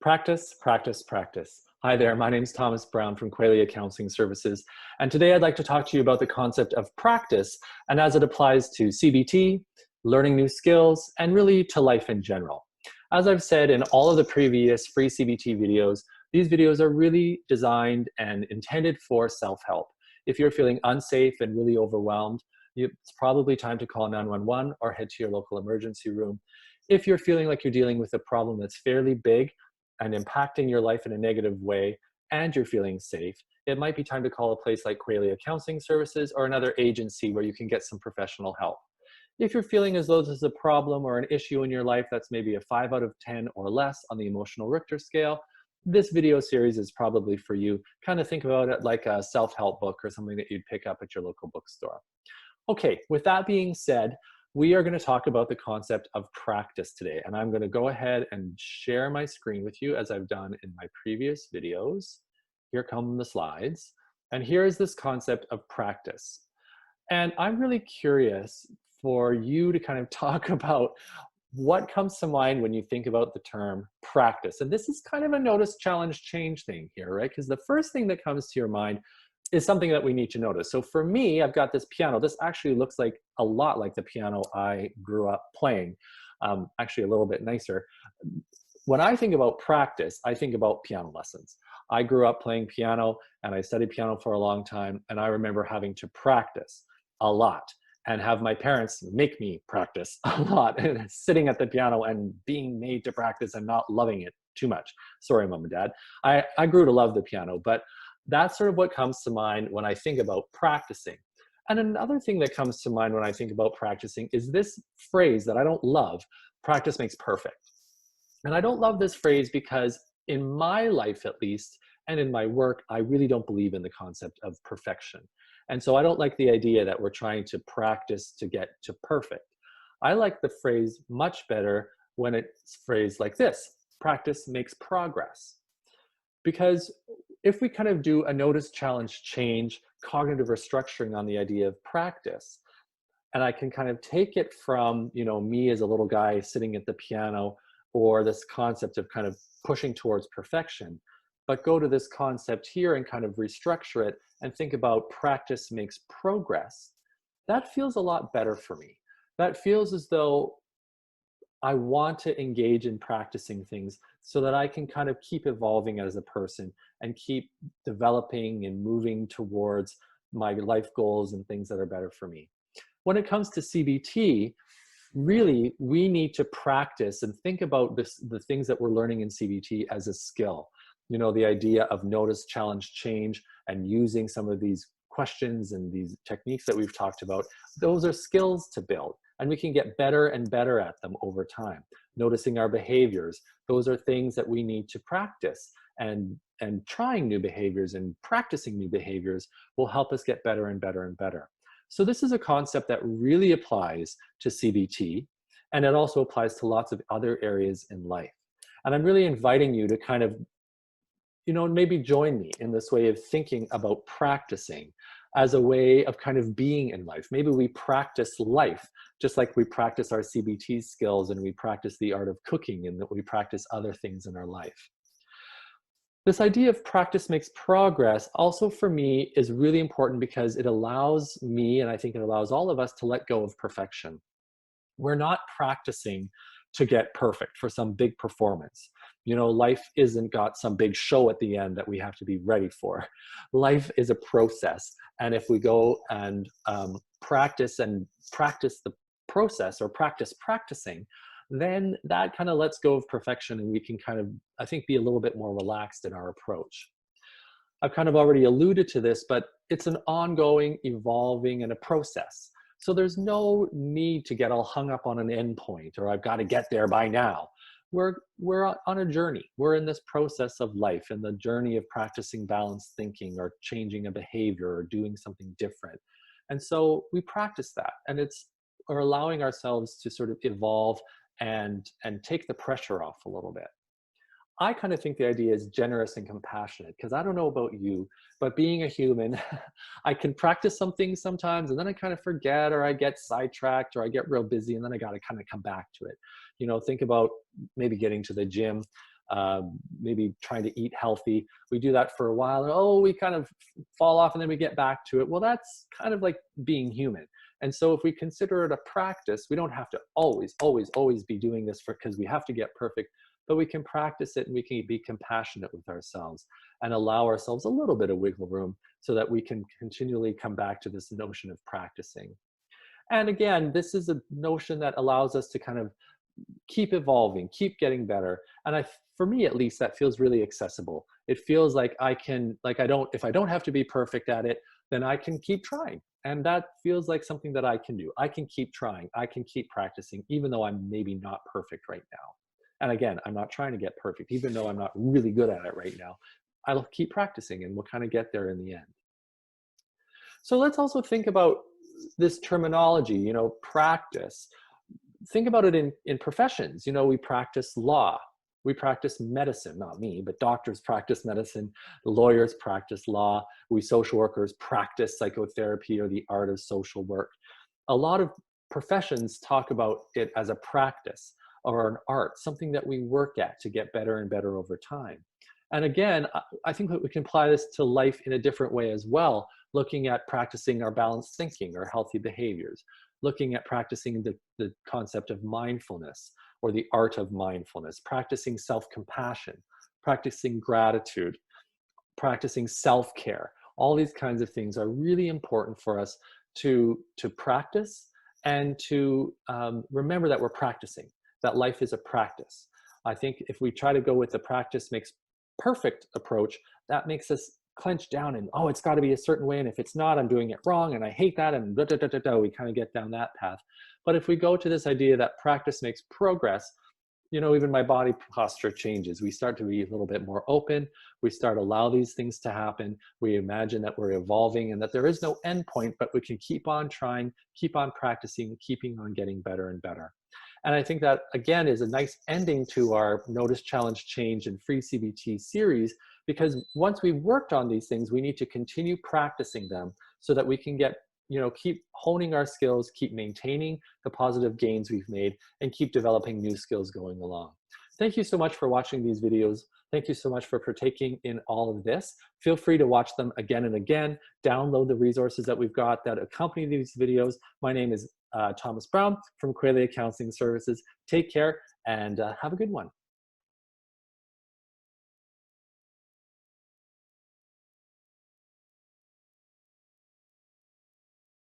Practice, practice, practice. Hi there, my name is Thomas Brown from Qualia Counseling Services, and today I'd like to talk to you about the concept of practice and as it applies to CBT, learning new skills, and really to life in general. As I've said in all of the previous free CBT videos, these videos are really designed and intended for self-help. If you're feeling unsafe and really overwhelmed, it's probably time to call 911 or head to your local emergency room. If you're feeling like you're dealing with a problem that's fairly big and impacting your life in a negative way, and you're feeling safe, it might be time to call a place like Qualia Counseling Services or another agency where you can get some professional help. If you're feeling as though this is a problem or an issue in your life that's maybe a 5 out of 10 or less on the emotional Richter scale, this video series is probably for you. Kind of think about it like a self-help book or something that you'd pick up at your local bookstore. Okay, with that being said, we are going to talk about the concept of practice today, and I'm going to go ahead and share my screen with you as I've done in my previous videos. Here come the slides, and here is this concept of practice. And I'm really curious for you to kind of talk about what comes to mind when you think about the term practice. And this is kind of a notice, challenge, change thing here, right? Because the first thing that comes to your mind is something that we need to notice. So for me, I've got this piano. This actually looks like a lot like the piano I grew up playing, actually a little bit nicer. When I think about practice, I think about piano lessons. I grew up playing piano and I studied piano for a long time, and I remember having to practice a lot and have my parents make me practice a lot, and sitting at the piano and being made to practice and not loving it too much. Sorry, Mom and Dad. I grew to love the piano, but that's sort of what comes to mind when I think about practicing. And another thing that comes to mind when I think about practicing is this phrase that I don't love: practice makes perfect. And I don't love this phrase because in my life, at least, and in my work, I really don't believe in the concept of perfection. And so I don't like the idea that we're trying to practice to get to perfect. I like the phrase much better when it's phrased like this: practice makes progress. Because if we kind of do a notice, challenge, change, cognitive restructuring on the idea of practice, and I can kind of take it from, me as a little guy sitting at the piano, or this concept of kind of pushing towards perfection, but go to this concept here and kind of restructure it and think about practice makes progress, that feels a lot better for me. That feels as though I want to engage in practicing things so that I can kind of keep evolving as a person and keep developing and moving towards my life goals and things that are better for me. When it comes to CBT, really, we need to practice and think about the things that we're learning in CBT as a skill. The idea of notice, challenge, change, and using some of these questions and these techniques that we've talked about, those are skills to build. And we can get better and better at them over time. Noticing our behaviors, those are things that we need to practice. And trying new behaviors and practicing new behaviors will help us get better and better and better. So this is a concept that really applies to CBT, and it also applies to lots of other areas in life. And I'm really inviting you to kind of, maybe join me in this way of thinking about practicing as a way of kind of being in life. Maybe we practice life just like we practice our CBT skills and we practice the art of cooking and that we practice other things in our life. This idea of practice makes progress also for me is really important because it allows me, and I think it allows all of us, to let go of perfection. We're not practicing to get perfect for some big performance. Life isn't got some big show at the end that we have to be ready for. Life is a process. And if we go and practice the process or practice practicing, then that kind of lets go of perfection and we can kind of, I think, be a little bit more relaxed in our approach. I've kind of already alluded to this, but it's an ongoing, evolving, and a process. So there's no need to get all hung up on an endpoint or I've got to get there by now. We're on a journey. We're in this process of life, in the journey of practicing balanced thinking or changing a behavior or doing something different. And so we practice that, and we're allowing ourselves to sort of evolve and take the pressure off a little bit. I kind of think the idea is generous and compassionate, because I don't know about you, but being a human, I can practice some things sometimes and then I kind of forget, or I get sidetracked, or I get real busy and then I got to kind of come back to it. Think about maybe getting to the gym. maybe trying to eat healthy. We do that for a while and oh, we kind of fall off and then we get back to it. Well, that's kind of like being human. And so if we consider it a practice, we don't have to always be doing this because we have to get perfect, but we can practice it and we can be compassionate with ourselves and allow ourselves a little bit of wiggle room so that we can continually come back to this notion of practicing. And again, this is a notion that allows us to kind of keep evolving, keep getting better. And for me at least, that feels really accessible. It feels like if I don't have to be perfect at it, then I can keep trying. And that feels like something that I can do. I can keep trying. I can keep practicing, even though I'm maybe not perfect right now. And again, I'm not trying to get perfect, even though I'm not really good at it right now. I'll keep practicing and we'll kind of get there in the end. So let's also think about this terminology, practice. Think about it in professions. We practice law. We practice medicine, not me, but doctors practice medicine, lawyers practice law, we social workers practice psychotherapy or the art of social work. A lot of professions talk about it as a practice or an art, something that we work at to get better and better over time. And again, I think that we can apply this to life in a different way as well, looking at practicing our balanced thinking or healthy behaviors, looking at practicing the concept of mindfulness or the art of mindfulness, practicing self-compassion, practicing gratitude, practicing self-care. All these kinds of things are really important for us to practice and to remember that we're practicing, that life is a practice. I think if we try to go with the practice makes perfect approach, that makes us clench down and, oh, it's got to be a certain way. And if it's not, I'm doing it wrong. And I hate that. And we kind of get down that path. But if we go to this idea that practice makes progress, even my body posture changes. We start to be a little bit more open. We start to allow these things to happen. We imagine that we're evolving and that there is no end point, but we can keep on trying, keep on practicing, keeping on getting better and better. And I think that, again, is a nice ending to our Notice, Challenge, Change, and Free CBT series, because once we've worked on these things, we need to continue practicing them so that we can keep honing our skills, keep maintaining the positive gains we've made, and keep developing new skills going along. Thank you so much for watching these videos. Thank you so much for partaking in all of this. Feel free to watch them again and again. Download the resources that we've got that accompany these videos. My name is Thomas Brown from Quayle Counseling Services. Take care and have a good one.